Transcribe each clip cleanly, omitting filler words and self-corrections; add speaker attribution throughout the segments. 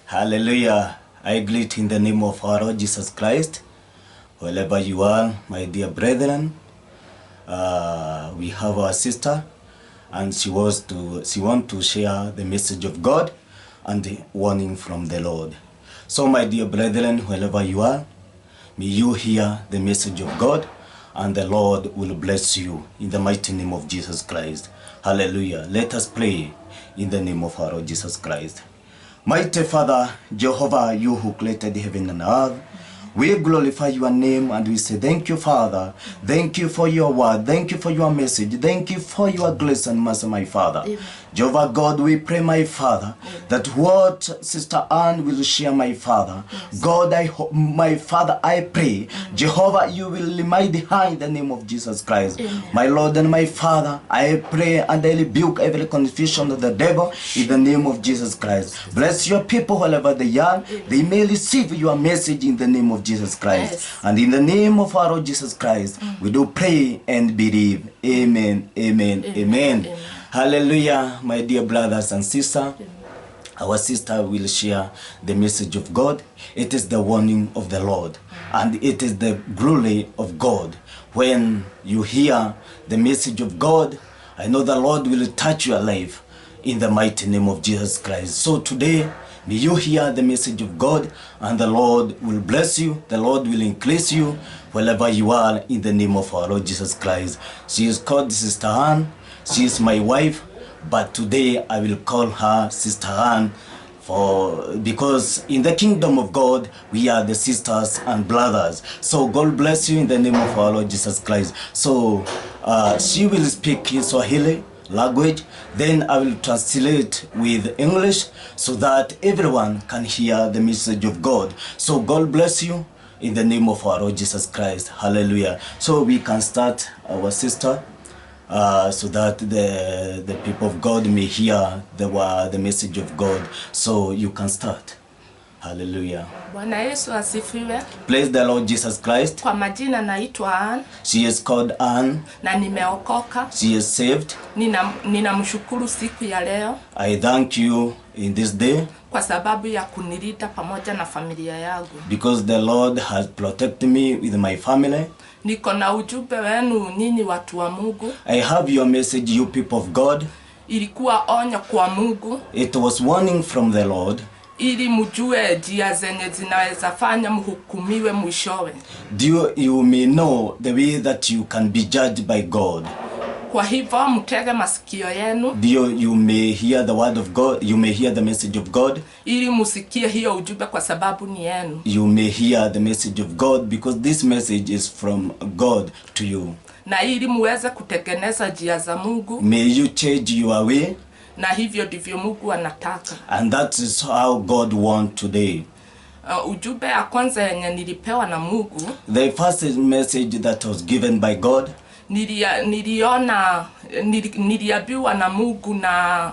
Speaker 1: Hallelujah. I greet in the name of our Lord Jesus Christ. Wherever you are, my dear brethren, we have our sister, and she wants to share the message of God and the warning from the Lord. So, my dear brethren, wherever you are, may you hear the message of God, and the Lord will bless you in the mighty name of Jesus Christ. Hallelujah. Let us pray in the name of our Lord Jesus Christ. Mighty Father, Jehovah, you who created heaven and earth, we glorify your name and we say thank you, Father. Thank you for your word. Thank you for your message. Thank you for your grace and mercy, my Father. Amen. Jehovah God, we pray, my Father, that what Sister Anne will share, my Father. Yes. God, my Father, I pray, Jehovah, you will remind her in the name of Jesus Christ. Amen. My Lord and my Father, I pray and I rebuke every confusion of the devil in the name of Jesus Christ. Bless your people wherever they are. They may receive your message in the name of Jesus Christ. Yes. And in the name of our Lord Jesus Christ, we do pray and believe. Amen, amen, amen. Amen. Hallelujah, my dear brothers and sisters. Our sister will share the message of God. It is the warning of the Lord, and it is the glory of God. When you hear the message of God, I know the Lord will touch your life in the mighty name of Jesus Christ. So today, may you hear the message of God, and the Lord will bless you. The Lord will increase you wherever you are in the name of our Lord Jesus Christ. She is called Sister Anne. She is my wife, but today I will call her Sister Anne because in the kingdom of God, we are the sisters and brothers. So God bless you in the name of our Lord Jesus Christ. So she will speak in Swahili language, then I will translate with English so that everyone can hear the message of God. So God bless you in the name of our Lord Jesus Christ. Hallelujah. So we can start, our sister, so that the people of God may hear the message of God. So you can start. Hallelujah.
Speaker 2: Bwana Yesu asifiwe.
Speaker 1: Praise the Lord Jesus Christ.
Speaker 2: Kwa majina naitwa Anne.
Speaker 1: She is called Anne.
Speaker 2: Na nimeokoka.
Speaker 1: She is saved.
Speaker 2: Ninamshukuru siku ya leo.
Speaker 1: I thank you in this day.
Speaker 2: Kwa sababu ya kunilinda pamoja na familia yangu.
Speaker 1: Because the Lord has protected me with my family.
Speaker 2: Niko na ujumbe wenu nyinyi watu wa Mungu.
Speaker 1: I have your message, you people of God.
Speaker 2: Ilikuwa onyo kwa Mungu.
Speaker 1: It was warning from the Lord.
Speaker 2: Ili mjue njia zenye zinaweza fanya mhukumiwe mwishowe.
Speaker 1: You may know the way that you can be judged by God.
Speaker 2: Kwa hivyo mtege masikio yenu.
Speaker 1: You may hear the word of God. You may hear the message of God.
Speaker 2: Ili musikie hiyo ujumbe kwa sababu ni yenu.
Speaker 1: You may hear the message of God because this message is from God to you.
Speaker 2: Na ili muweze kutengeneza njia za Mungu.
Speaker 1: May you change your way.
Speaker 2: Na hivyo ndivyo Mungu anataka.
Speaker 1: And that is how God wants today.
Speaker 2: Ujumbe ya kwanza yenye nilipewa na Mungu.
Speaker 1: The first message that was given by God.
Speaker 2: Niliambiwa na Mungu na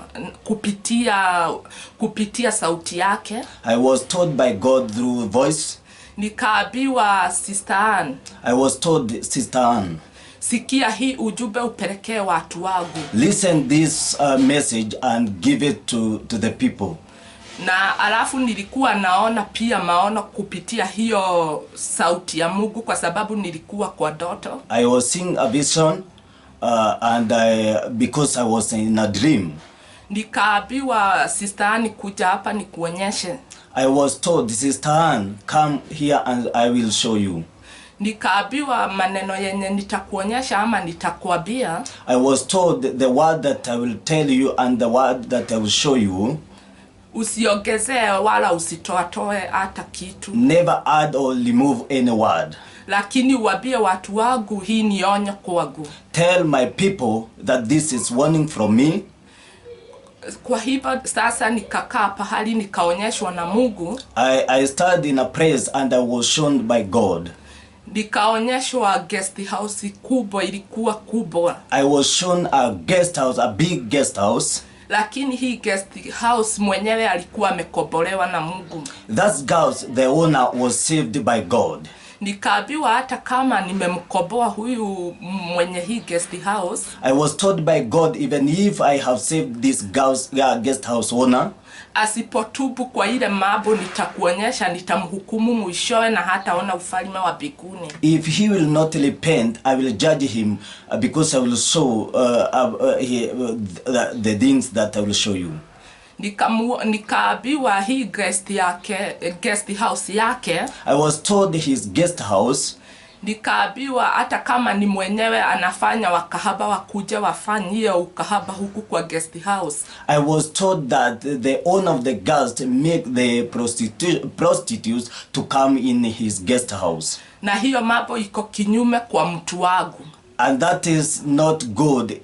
Speaker 2: kupitia sauti yake.
Speaker 1: I was told by God through voice.
Speaker 2: Nikaambiwa Sister Anne.
Speaker 1: I was told, Sister Anne,
Speaker 2: sikia hii ujumbe upelekee watu wangu.
Speaker 1: Listen this message and give it to the people.
Speaker 2: Na alafu nilikuwa naona pia maono kupitia hiyo sauti ya Mungu kwa sababu nilikuwa kwa ndoto.
Speaker 1: I was seeing a vision because I was in a dream.
Speaker 2: Nikaambiwa Sister Anne kuja hapa nikuonyeshe.
Speaker 1: I was told, Sister Anne, come here and I will show you.
Speaker 2: Nikaambiwa maneno yenye nitakuonyesha ama nitakwambia.
Speaker 1: I was told the word that I will tell you and the word that I will show you.
Speaker 2: Usiongezee wala usitoatoe hata kitu.
Speaker 1: Never add or remove any word.
Speaker 2: Lakini uambie watu wangu hii ni onyo kwangu.
Speaker 1: Tell my people that this is warning from me.
Speaker 2: Kwa hivyo sasa nikakaa pahali nikaonyeshwa na Mungu.
Speaker 1: I started in a praise and I was shown by God.
Speaker 2: Nikaonyeshwa guest house kubwa, ilikuwa kubwa.
Speaker 1: I was shown a guest house, a big guest house.
Speaker 2: Lakini hii guest house mwenyewe alikuwa amekombolewa na Mungu.
Speaker 1: That house, the owner was saved by God.
Speaker 2: Nikaambiwa hata kama nimemkomboa huyu mwenye hii guest house.
Speaker 1: I was told by God, even if I have saved this guest house owner,
Speaker 2: asipotubu kwa ile mambo nitakuonyesha, nitamhukumu mwishowe na hataona ufalme wa mbinguni.
Speaker 1: If he will not repent, I will judge him because I will show the things that I will show you.
Speaker 2: Nikaambiwa hii guest house yake.
Speaker 1: I was told his guest house.
Speaker 2: Nikaambiwa hata kama ni mwenyewe anafanya wakahaba wakuje wafanyie ukahaba huku kwa guest house.
Speaker 1: I was told that the owner of the guest make the prostitutes to come in his guest house.
Speaker 2: Na hiyo mambo iko kinyume kwa mtu wangu.
Speaker 1: And that is not good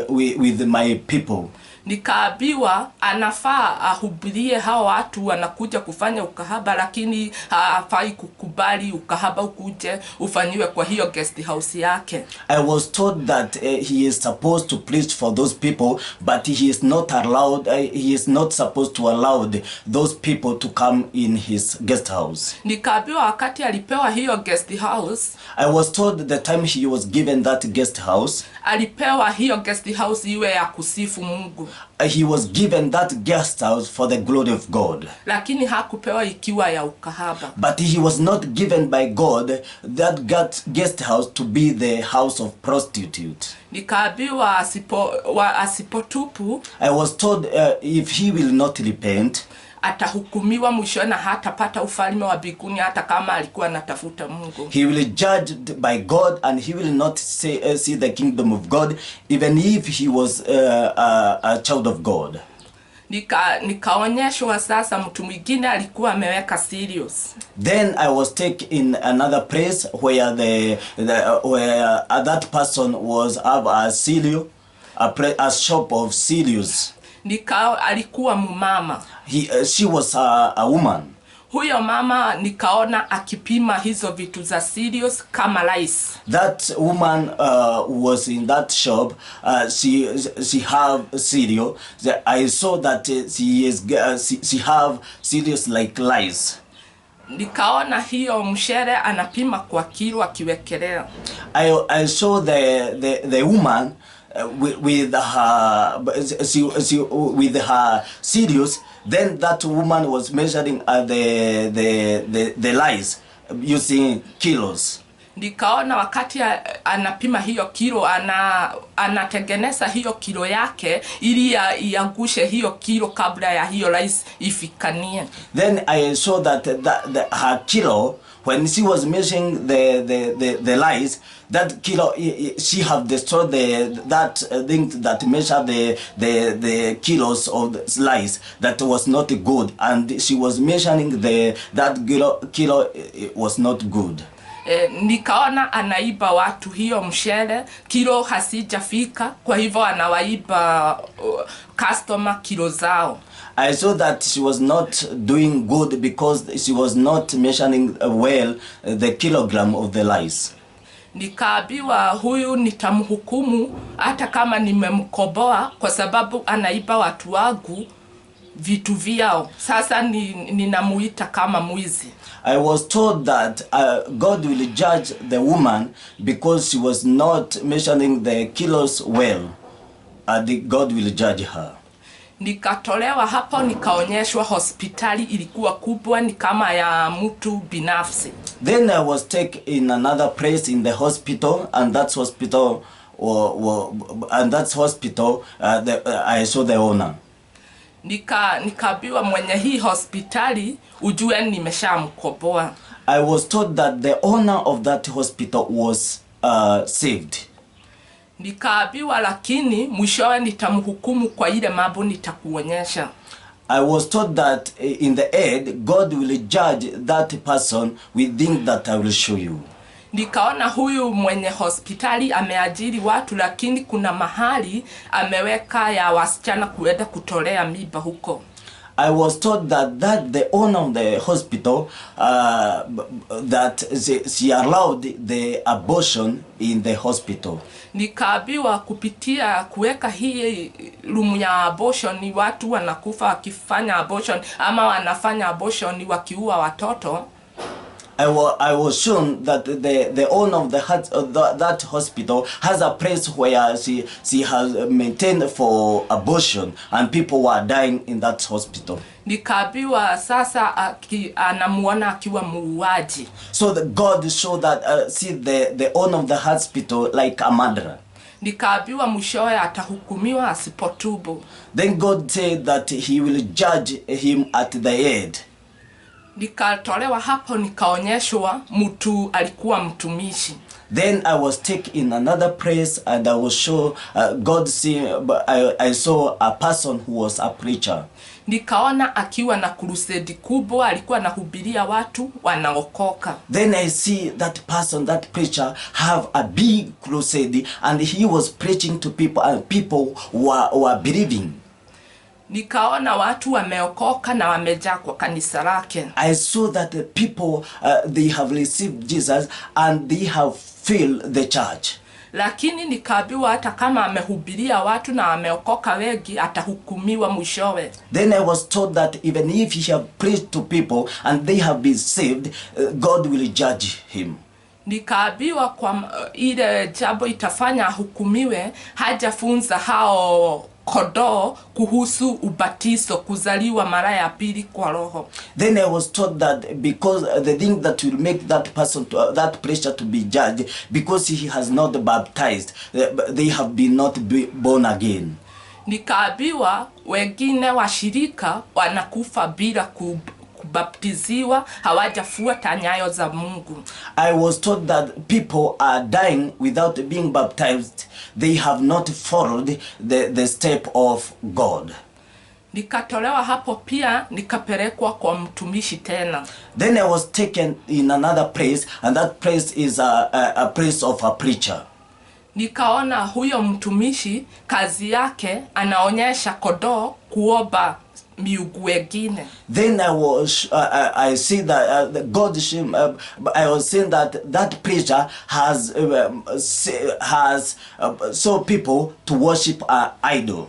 Speaker 1: with my people.
Speaker 2: Nikaambiwa anafaa ahubirie hao watu wanakuja kufanya ukahaba, lakini hafai kukubali ukahaba ukuje ufanyiwe kwa hiyo guest house yake.
Speaker 1: I was told that he is supposed to preach for those people, but he is not allowed. He is not supposed to allow those people to come in his guest house.
Speaker 2: Nikaambiwa wakati alipewa hiyo guest house.
Speaker 1: I was told the time he was given that guest house.
Speaker 2: Alipewa hiyo guest house iwe ya kusifu Mungu.
Speaker 1: He was given that guest house for the glory of God.
Speaker 2: Lakini hakupewa ikiwa ya ukahaba.
Speaker 1: But he was not given by God that guest house to be the house of prostitute.
Speaker 2: Nikaambiwa asipotubu.
Speaker 1: I was told if he will not repent,
Speaker 2: atahukumiwa mwisho na hatapata ufalme wa mbinguni hata kama alikuwa anatafuta Mungu.
Speaker 1: He will judged by God and he will not see the kingdom of God even if he was a child of God.
Speaker 2: Nikaonyeshwa sasa mtu mwingine alikuwa ameweka serious.
Speaker 1: Then I was taken in another place where where that person was a serious a shop of serious.
Speaker 2: Alikuwa mumama.
Speaker 1: She was a woman.
Speaker 2: Huyo mama nikaona akipima hizo vitu za serious kama rice.
Speaker 1: That woman was in that shop. She have cereal. I saw that she have serious like rice.
Speaker 2: Nikaona hiyo mshere anapima kwa kilo akiwekelea.
Speaker 1: I saw the woman with her with her serious. Then that woman was measuring the lies using kilos.
Speaker 2: Nikaona wakati anapima hiyo kilo anatengeneza hiyo kilo yake ili iangushe hiyo kilo kabla ya hiyo rice ifikanie.
Speaker 1: Then I saw that her kilo, when she was measuring the lies, that kilo she have destroyed that thing that measure the kilos of the lies that was not good, and she was measuring that kilo was not good.
Speaker 2: Nikaona anaiba watu hiyo mshele, kilo hasijafika, kwa hivyo anawaiba customer kilo zao.
Speaker 1: I saw that she was not doing good because she was not measuring well the kilogram of the lies.
Speaker 2: Nikaambiwa huyu nitamhukumu hata kama nimemkoboa kwa sababu anaiba watu wangu vitu vyao. Sasa ninamuita kama mwizi.
Speaker 1: I was told that God will judge the woman because she was not measuring the kilos well. God will judge her.
Speaker 2: Nikatolewa hapo, nikaonyeshwa hospitali ilikuwa kubwa, ni kama ya mtu binafsi.
Speaker 1: Then I was taken in another place in the hospital, and that hospital I saw the owner.
Speaker 2: Nikaambiwa mwenye hii hospitali ujue nimeshamkoboa.
Speaker 1: I was told that the owner of that hospital was saved.
Speaker 2: Nikaambiwa lakini mwishowe nitamhukumu kwa ile mambo nitakuonyesha.
Speaker 1: I was told that in the end God will judge that person with things that I will show you.
Speaker 2: Nikaona huyu mwenye hospitali ameajiri watu, lakini kuna mahali ameweka ya wasichana kuenda kutolea mimba huko.
Speaker 1: I was told that the owner of the hospital that she allowed the abortion in the hospital.
Speaker 2: Nikaambiwa kupitia kuweka hii room ya abortion ni watu wanakufa wakifanya abortion ama wanafanya abortion wakiua watoto.
Speaker 1: I was shown that the owner of that hospital has a place where she has maintained for abortion, and people were dying in that hospital.
Speaker 2: Nikaambiwa sasa anamuona akiwa muuaji.
Speaker 1: So God showed that see the owner of the hospital like a murderer.
Speaker 2: Nikaambiwa mwishowe atahukumiwa asipotubu.
Speaker 1: Then God said that he will judge him at the end.
Speaker 2: Nikatolewa hapo, nikaonyeshwa mtu alikuwa mtumishi.
Speaker 1: Then I was taken in another place, and I was shown I saw a person who was a preacher.
Speaker 2: Nikaona akiwa na crusade kubwa, alikuwa anahubiria watu wanaokoka.
Speaker 1: Then I see that person, that preacher, have a big crusade, and he was preaching to people, and people were believing.
Speaker 2: Nikaona watu wameokoka na wamejaa kwa kanisa lake.
Speaker 1: I saw that the people they have received Jesus and they have filled the church.
Speaker 2: Lakini nikaambiwa hata kama amehubiria watu na ameokoka wengi atahukumiwa mwishowe.
Speaker 1: Then I was told that even if he have preached to people and they have been saved, God will judge him.
Speaker 2: Nikaambiwa kwa ile jambo itafanya hukumiwe, hajafunza hao kodoo kuhusu ubatizo, kuzaliwa mara ya pili kwa roho.
Speaker 1: Then I was told that because the thing that will make that person that preacher to be judged, because he has not baptized, they have been not born again.
Speaker 2: Nikaambiwa wengine washirika wanakufa bila kubaptiziwa, hawajafuata nyayo za Mungu.
Speaker 1: I was told that people are dying without being baptized. They have not followed the step of God.
Speaker 2: Nikatolewa hapo pia, nikapelekwa kwa mtumishi tena.
Speaker 1: Then I was taken in another place, and that place is a place of a preacher.
Speaker 2: Nikaona huyo mtumishi kazi yake anaonyesha kodoo kuomba miungu wengine.
Speaker 1: Then I see that God I was saying that preacher has so people to worship an idol.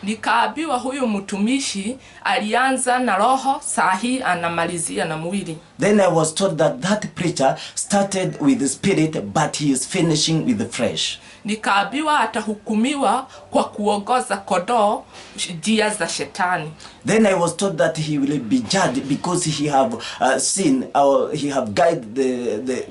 Speaker 2: Nikaambiwa huyu mtumishi alianza na roho, sahi anamalizia na mwili.
Speaker 1: Then I was told that preacher started with the spirit, but he is finishing with the flesh.
Speaker 2: Nikaambiwa atahukumiwa kwa kuongoza kodoo njia za shetani.
Speaker 1: Then I was told that he will be judged because he have seen or he have guided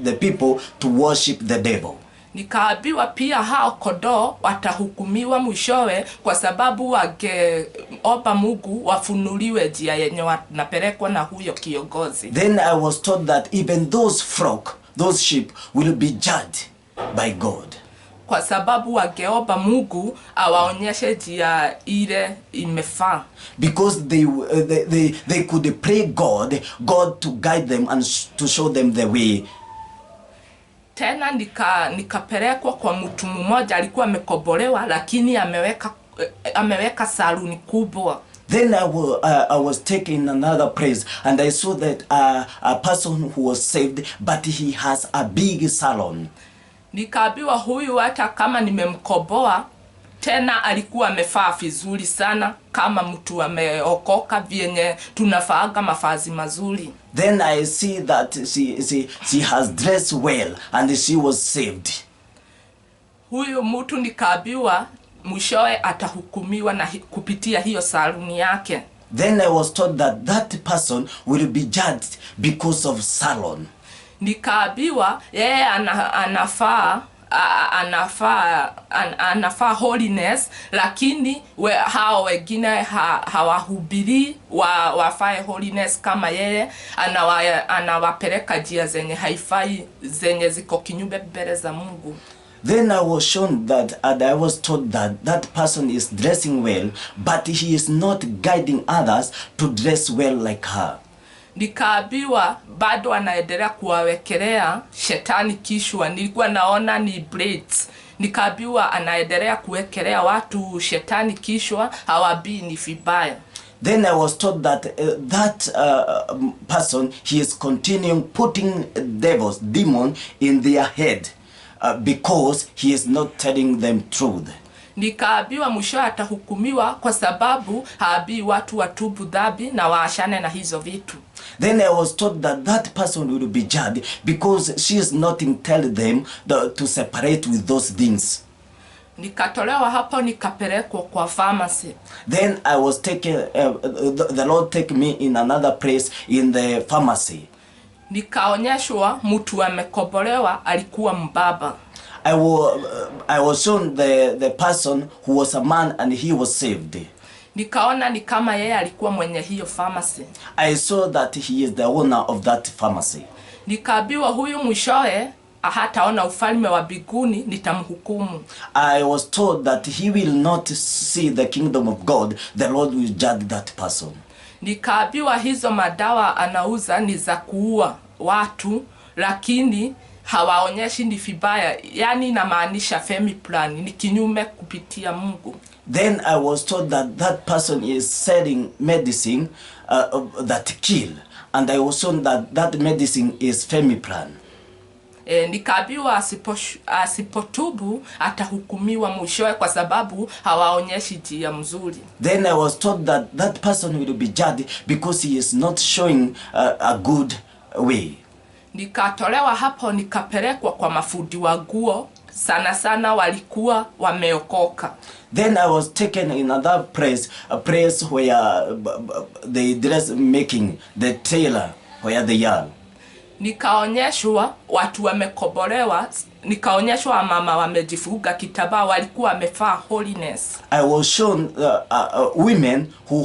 Speaker 1: the people to worship the devil.
Speaker 2: Nikaambiwa pia hao kodoo watahukumiwa mwishowe kwa sababu wangeomba Mungu wafunuliwe njia yenye wanapelekwa na huyo kiongozi.
Speaker 1: Then I was told that even those flock, those sheep will be judged by God.
Speaker 2: Kwa sababu wangeomba Mungu awaonyeshe njia ile imefaa.
Speaker 1: Because they could pray God to guide them and to show them the way.
Speaker 2: Tena nikapelekwa kwa mtu mmoja alikuwa amekobolewa, lakini ameweka saluni kubwa.
Speaker 1: Then I was taken in another place, and I saw that a person who was saved, but he has a big salon.
Speaker 2: Nikaambiwa huyu hata kama nimemkoboa, tena alikuwa amefaa vizuri sana kama mtu ameokoka vyenye tunafaaga mavazi mazuri.
Speaker 1: Then I see that she has dressed well and she was saved.
Speaker 2: Huyu mtu nikaambiwa mwishowe atahukumiwa na kupitia hiyo saluni yake.
Speaker 1: Then I was told that person will be judged because of salon.
Speaker 2: Nikaambiwa yeye anafaa holiness, lakini hao wengine hawahubiri wafae holiness kama yeye. Anawapeleka njia zenye haifai, zenye ziko kinyume mbele za Mungu.
Speaker 1: Then I was shown that, and I was told that person is dressing well, but he is not guiding others to dress well like her.
Speaker 2: Nikaambiwa bado anaendelea kuwawekelea shetani kishwa. Nilikuwa naona ni braids. Nikaambiwa anaendelea kuwekelea watu shetani kishwa, hawabii ni vibaya.
Speaker 1: Then I was told that person, he is continuing putting demon in their head because he is not telling them truth.
Speaker 2: Nikaambiwa mwisho atahukumiwa kwa sababu haabii watu watubu dhambi na waashane na hizo vitu.
Speaker 1: Then I was told that that person will be judged because she is not telling them to separate with those things.
Speaker 2: Nikatolewa hapo nikapelekwa kwa pharmacy.
Speaker 1: Then I was taken, the Lord take me in another place in the pharmacy.
Speaker 2: Nikaonyeshwa mtu amekobolewa alikuwa mbaba.
Speaker 1: I was shown the person who was a man and he was saved.
Speaker 2: Nikaona ni kama yeye alikuwa mwenye hiyo pharmacy.
Speaker 1: I saw that he is the owner of that pharmacy.
Speaker 2: Nikaambiwa huyu mwishowe hataona ufalme wa mbinguni, nitamhukumu.
Speaker 1: I was told that he will not see the kingdom of God. The Lord will judge that person.
Speaker 2: Nikaambiwa hizo madawa anauza ni za kuua watu, lakini hawaonyeshi ni vibaya. Yani inamaanisha family plan, ni kinyume kupitia Mungu.
Speaker 1: Then I was told that that person is selling medicine that kill. And I was shown that that medicine is family plan.
Speaker 2: Nikaambiwa asipotubu atahukumiwa mwishowe kwa sababu hawaonyeshi njia mzuri.
Speaker 1: Then I was told that that person will be judged because he is not showing a good way.
Speaker 2: Nikatolewa hapo nikapelekwa kwa mafundi wa nguo, sana sana walikuwa wameokoka.
Speaker 1: Then I was taken in another place, a place where they dress making, the tailor where they are.
Speaker 2: Nikaonyeshwa watu wamekobolewa, nikaonyeshwa mama wamejifunga kitambaa, walikuwa wamevaa holiness.
Speaker 1: I was shown women who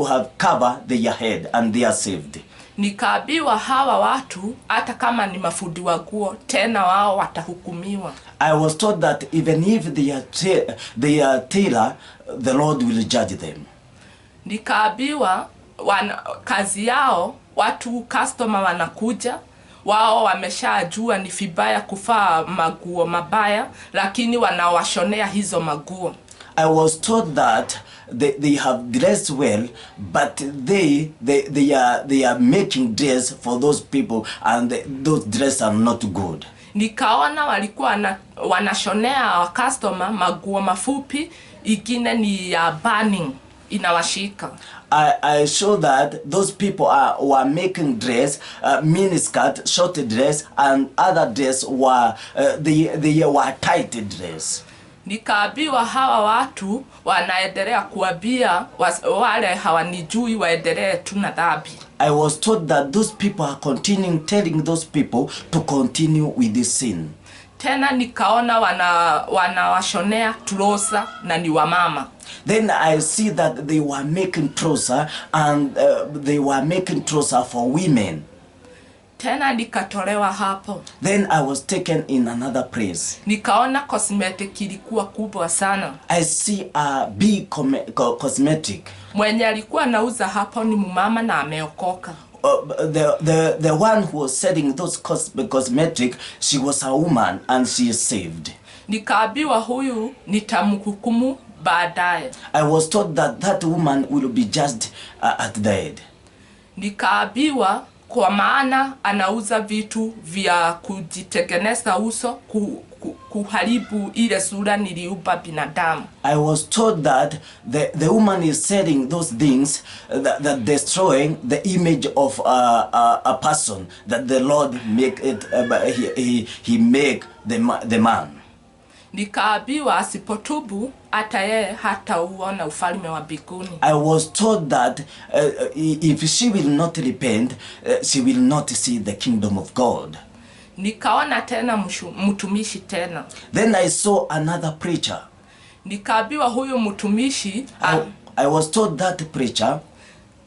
Speaker 1: have covered their head and they are saved.
Speaker 2: Nikaambiwa hawa watu hata kama ni mafundi wa nguo tena wao watahukumiwa.
Speaker 1: I was told that even if they are tailor, the Lord will judge them.
Speaker 2: Nikaambiwa kazi yao, watu customer wanakuja, wao wameshajua ni vibaya kuvaa maguo mabaya, lakini wanawashonea hizo maguo.
Speaker 1: I was told that they have dressed well, but they are making dress for those people, and those dress are not good.
Speaker 2: Nikaona walikuwa wanashonea customer maguo mafupi, ingine ni ya burning inawashika.
Speaker 1: I saw that those people were making dress, miniskirt, short dress, and other dress were they were tight dress.
Speaker 2: Nikaambiwa hawa watu wanaendelea kuambia wale hawanijui waendelee tu na dhambi.
Speaker 1: I was told that those people are continuing telling those people to continue with this sin.
Speaker 2: Tena nikaona wanawashonea trouser na ni wamama.
Speaker 1: Then I see that they were making trouser, and they were making trouser for women.
Speaker 2: Tena nikatolewa hapo.
Speaker 1: Then I was taken in another place.
Speaker 2: Nikaona cosmetic ilikuwa kubwa sana.
Speaker 1: I see a big cosmetic.
Speaker 2: Mwenye alikuwa anauza hapo ni mumama na ameokoka.
Speaker 1: The one who was selling those cosmetic, she was a woman and she is saved.
Speaker 2: Nikaambiwa huyu nitamhukumu baadaye.
Speaker 1: I was told that that woman will be judged at the end.
Speaker 2: Nikaambiwa kwa maana anauza vitu vya kujitengeneza uso, kuharibu ile sura niliumba binadamu.
Speaker 1: I was told that the woman is selling those things that destroying the image of a person, that the Lord make it, he make the man.
Speaker 2: Nikaambiwa asipotubu hata yeye hatauona ufalme wa mbinguni.
Speaker 1: I was told that if she will not repent, she will not see the kingdom of God.
Speaker 2: Nikaona tena mtumishi tena.
Speaker 1: Then I saw another preacher.
Speaker 2: Nikaambiwa huyu mtumishi
Speaker 1: I was told that preacher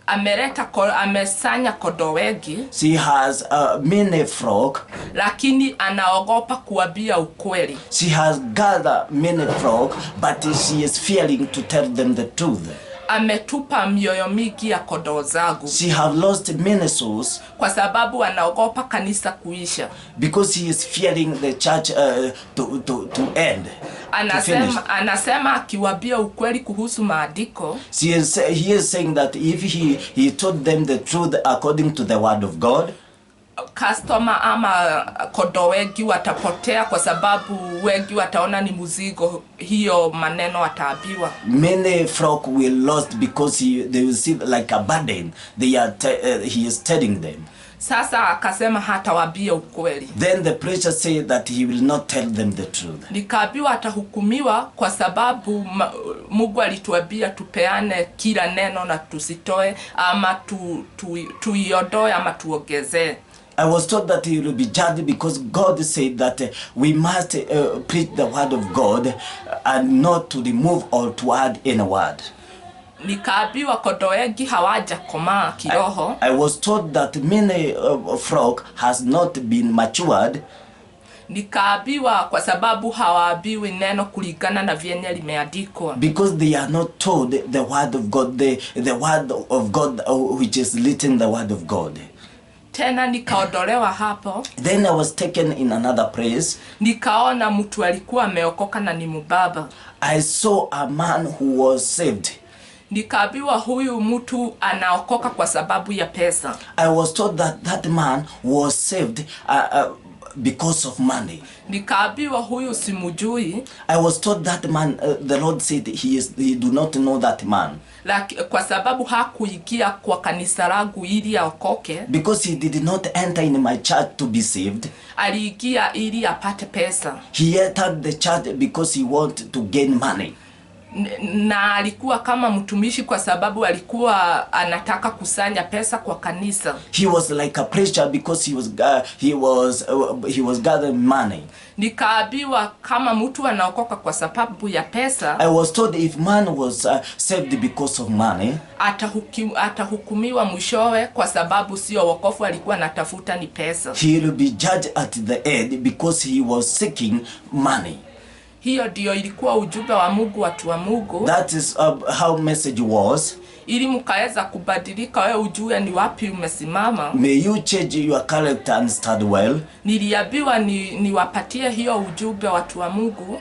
Speaker 2: amesanya kondoo wengi.
Speaker 1: She has many flock,
Speaker 2: lakini anaogopa kuambia ukweli.
Speaker 1: She has gathered many flock, but she is fearing to tell them the truth.
Speaker 2: Ametupa mioyo mingi ya kondoo zangu.
Speaker 1: She have lost many souls
Speaker 2: kwa sababu anaogopa kanisa kuisha.
Speaker 1: Because he is fearing the church to end.
Speaker 2: Anasema akiwaambia ukweli kuhusu maandiko,
Speaker 1: he is saying that if he told them the truth according to the word of God,
Speaker 2: customer ama kondoo wengi watapotea kwa sababu wengi wataona ni mzigo, hiyo maneno wataambiwa.
Speaker 1: Many flock will lost because they will see like a burden. He is telling them.
Speaker 2: Sasa akasema hatawaambia ukweli.
Speaker 1: Then the preacher said that he will not tell them the truth.
Speaker 2: Nikaambiwa atahukumiwa kwa sababu Mungu alituambia tupeane kila neno na tusitoe ama tuiondoe ama tuongezee.
Speaker 1: I was told that he will be judged because God said that we must preach the word of God and not to remove or to add any word.
Speaker 2: Nikaambiwa kondoo wengi hawajakomaa kiroho.
Speaker 1: I was told that many flock has not been matured.
Speaker 2: Nikaambiwa kwa sababu hawaambiwi neno kulingana na vyenye limeandikwa.
Speaker 1: Because they are not told the word of God, the word of God which is written, the word of God.
Speaker 2: Tena nikaondolewa hapo.
Speaker 1: Then I was taken in another place.
Speaker 2: Nikaona mtu alikuwa ameokoka na ni mbaba.
Speaker 1: I saw a man who was saved.
Speaker 2: Nikaambiwa huyu mtu anaokoka kwa sababu ya pesa.
Speaker 1: I was told that that man was saved because of money.
Speaker 2: Nikaambiwa huyu simujui.
Speaker 1: I was told that man, the Lord said he do not know that man.
Speaker 2: Kwa sababu hakuingia kwa kanisa langu ili aokoke.
Speaker 1: Because he did not enter in my church to be saved.
Speaker 2: Aliingia ili apate pesa.
Speaker 1: He entered the church because he wanted to gain money.
Speaker 2: Na alikuwa kama mtumishi kwa sababu alikuwa anataka kusanya pesa kwa kanisa.
Speaker 1: He was like a preacher because he was gathering money.
Speaker 2: Nikaambiwa kama mtu anaokoka kwa sababu ya pesa.
Speaker 1: I was told if man was saved because of money,
Speaker 2: atahukumiwa mwishowe kwa sababu sio wokovu alikuwa anatafuta ni pesa.
Speaker 1: He will be judged at the end because he was seeking money.
Speaker 2: Hiyo ndio ilikuwa ujumbe wa Mungu, watu wa Mungu.
Speaker 1: That is how message was.
Speaker 2: Ili mkaeza kubadilika, wewe ujue ni wapi umesimama.
Speaker 1: May you change your character and start well.
Speaker 2: Niliambiwa niwapatie hiyo ujumbe, watu wa Mungu.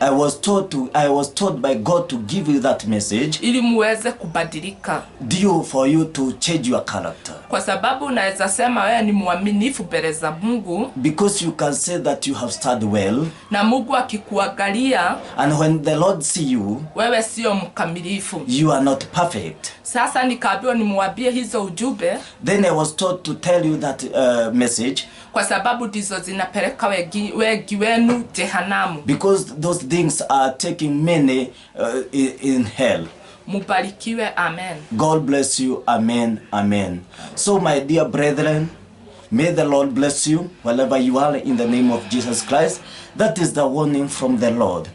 Speaker 1: I was told by God to give you that message.
Speaker 2: Ili muweze kubadilika.
Speaker 1: Due for you to change your character.
Speaker 2: Kwa sababu unaweza sema wewe ni mwaminifu mbele za Mungu.
Speaker 1: Because you can say that you have started well.
Speaker 2: Na Mungu akikuangalia.
Speaker 1: And when the Lord see you,
Speaker 2: wewe sio mkamilifu.
Speaker 1: You are not perfect.
Speaker 2: Sasa nikaambiwa nimwambie hizo ujumbe.
Speaker 1: Then I was told to tell you that message.
Speaker 2: Kwa sababu ndizo zinapeleka wengi wenu jehanamu.
Speaker 1: Because those things are taking many in hell.
Speaker 2: Mubarikiwe, amen.
Speaker 1: God bless you, amen, amen. So my dear brethren, may the Lord bless you wherever you are in the name of Jesus Christ. That is the warning from the Lord.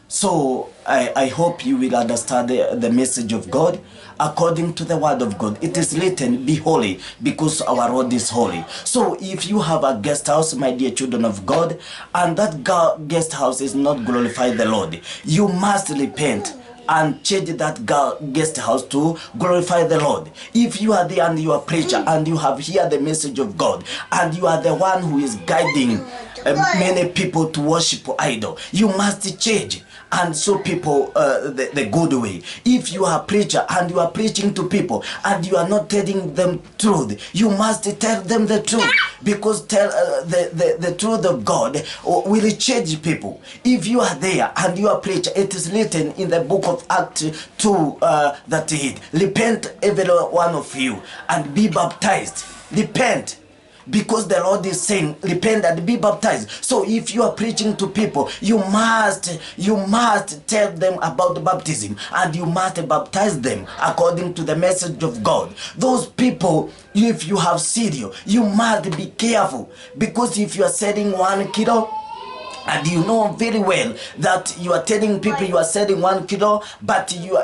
Speaker 1: So I hope you will understand the message of God according to the word of God. It is written, be holy because our Lord is holy. So if you have a guest house, my dear children of God, and that guest house is not glorify the Lord, you must repent and change that guest house to glorify the Lord. If you are there and you are a preacher and you have heard the message of God and you are the one who is guiding many people to worship idol, you must change and show people the good way. If you are a preacher and you are preaching to people and you are not telling them truth, you must tell them the truth, because the truth of God will change people. If you are there and you are a preacher, it is written in the book of Acts 2:38, repent every one of you and be baptized. Repent. Because the Lord is saying, repent and be baptized. So if you are preaching to people, you must tell them about the baptism, and you must baptize them according to the message of God. Those people, if you have cereal, you must be careful, because if you are selling 1 kilo, and you know very well that you are telling people you are selling 1 kilo, but you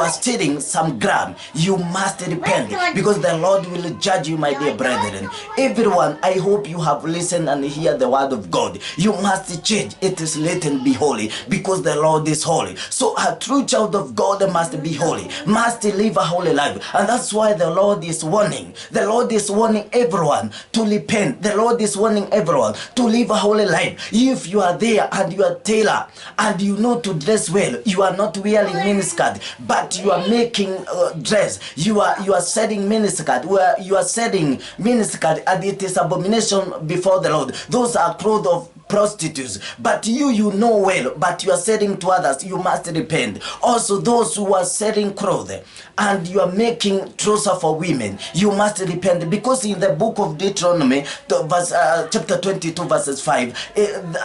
Speaker 1: are stealing some gram, you must repent, because the Lord will judge you, my dear brethren. Everyone, I hope you have listened and hear the word of God. You must change. It is written, be holy, because the Lord is holy. So a true child of God must be holy, must live a holy life. And that's why the Lord is warning. The Lord is warning everyone to repent. The Lord is warning everyone to live a holy life. If you are are there and you are tailor and you know to dress well, you are not wearing miniskirt, but you are making dress. You are setting miniskirt, where you are setting miniskirt, and it is abomination before the Lord. Those are clothes of prostitutes, but you know well, but you are selling to others, you must repent. Also those who are selling clothes and you are making trousers for women, you must repent, because in the book of Deuteronomy chapter 22 verses 5,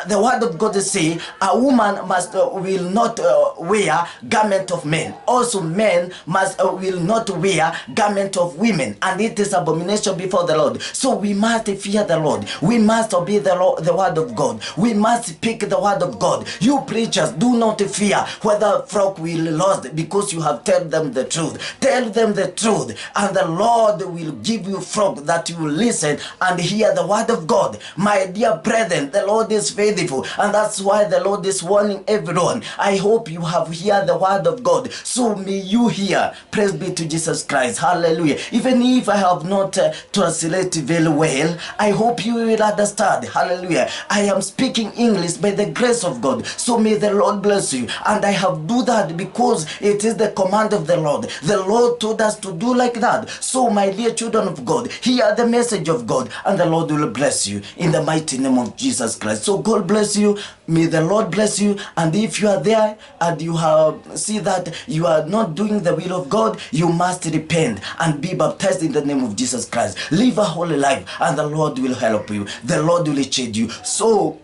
Speaker 1: the word of God say a woman will not wear garment of men, also men will not wear garment of women, and it is abomination before the Lord. So we must fear the Lord, we must obey the word of God, we must speak the word of God. You preachers, do not fear whether flock will lost, because you have told them the truth. Tell them the truth, and the Lord will give you flock that you will listen and hear the word of God. My dear brethren, the Lord is faithful, and that's why the Lord is warning everyone. I hope you have heard the word of God, so may you hear. Praise be to Jesus Christ. Hallelujah. Even if I have not translated very well, I hope you will understand. Hallelujah. I am speaking English by the grace of God, so may the Lord bless you. And I have do that because it is the command of the Lord. The Lord told us to do like that. So my dear children of God, hear the message of God, and the Lord will bless you in the mighty name of Jesus Christ. So God bless you. May the Lord bless you. And if you are there and you have see that you are not doing the will of God, you must repent and be baptized in the name of Jesus Christ. Live a holy life, and the Lord will help you. The Lord will change you. So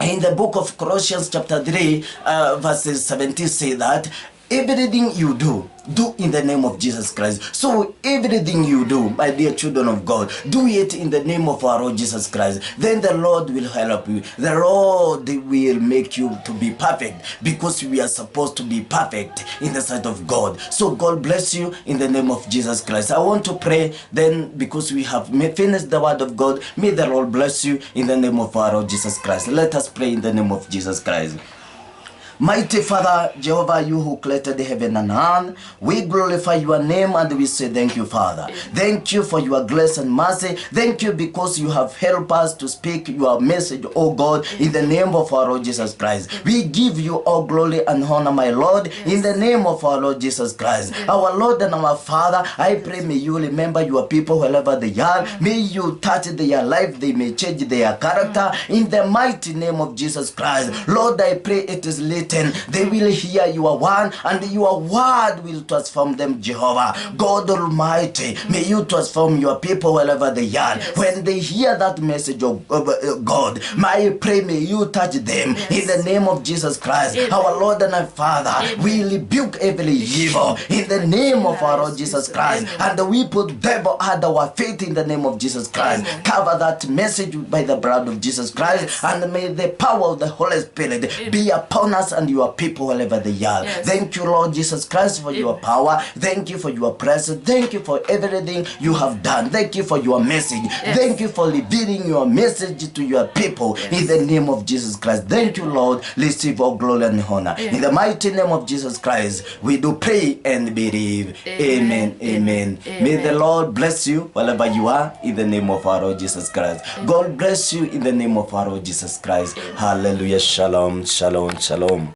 Speaker 1: in the book of Colossians chapter 3 verses 17 say that everything you do in the name of Jesus Christ. So everything you do, my dear children of God, do it in the name of our Lord Jesus Christ. Then the Lord will help you. The Lord will make you to be perfect, because we are supposed to be perfect in the sight of God. So God bless you in the name of Jesus Christ. I want to pray then, because we have finished the word of God. May the Lord bless you in the name of our Lord Jesus Christ. Let us pray in the name of Jesus Christ. Mighty Father, Jehovah, you who created heaven and earth, we glorify your name and we say thank you, Father. Thank you for your grace and mercy. Thank you because you have helped us to speak your message, oh God, in the name of our Lord Jesus Christ. We give you all glory and honor, my Lord, in the name of our Lord Jesus Christ. Our Lord and our Father, I pray may you remember your people wherever they are. May you touch their life, they may change their character in the mighty name of Jesus Christ. Lord, I pray it is late. They will hear your word, and your word will transform them, Jehovah. God Almighty, may you transform your people wherever they are. When they hear that message of God, I pray may you touch them in the name of Jesus Christ. Our Lord and our Father, we rebuke every evil in the name of our Lord Jesus Christ, and we put devil under our faith in the name of Jesus Christ. Cover that message by the blood of Jesus Christ, and may the power of the Holy Spirit be upon us and your people wherever they are. Thank you, Lord Jesus Christ, for your power. Thank you for your presence. Thank you for everything you have done. Thank you for your message. Thank you for revealing your message to your people in the name of Jesus Christ. Thank you, Lord. Receive all glory and honor. In the mighty name of Jesus Christ, we do pray and believe. Amen. Amen. May the Lord bless you wherever you are in the name of our Lord Jesus Christ. God bless you in the name of our Lord Jesus Christ. Hallelujah. Shalom. Shalom. Shalom.